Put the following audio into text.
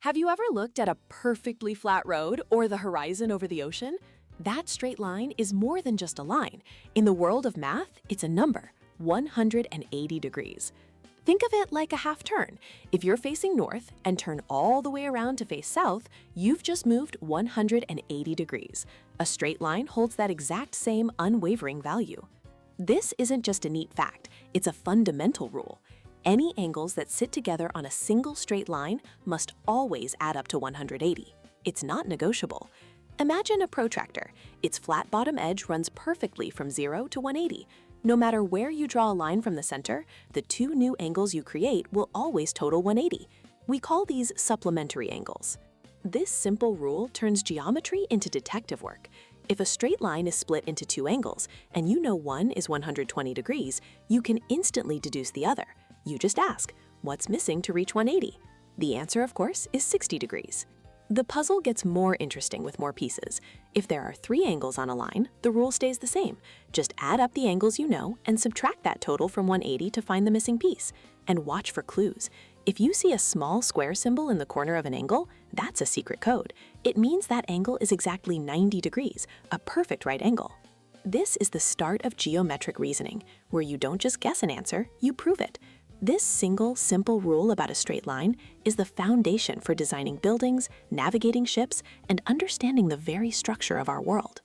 Have you ever looked at a perfectly flat road or the horizon over the ocean? That straight line is more than just a line. In the world of math, it's a number, 180 degrees. Think of it like a half turn. If you're facing north and turn all the way around to face south, you've just moved 180 degrees. A straight line holds that exact same unwavering value. This isn't just a neat fact, it's a fundamental rule. Any angles that sit together on a single straight line must always add up to 180. It's not negotiable. Imagine a protractor. Its flat bottom edge runs perfectly from 0 to 180. No matter where you draw a line from the center, the two new angles you create will always total 180. We call these supplementary angles. This simple rule turns geometry into detective work. If a straight line is split into two angles, and you know one is 120 degrees, you can instantly deduce the other. You just ask, what's missing to reach 180? The answer, of course, is 60 degrees. The puzzle gets more interesting with more pieces. If there are three angles on a line, the rule stays the same. Just add up the angles you know and subtract that total from 180 to find the missing piece. And watch for clues. If you see a small square symbol in the corner of an angle, that's a secret code. It means that angle is exactly 90 degrees, a perfect right angle. This is the start of geometric reasoning, where you don't just guess an answer, you prove it. This single, simple rule about a straight line is the foundation for designing buildings, navigating ships, and understanding the very structure of our world.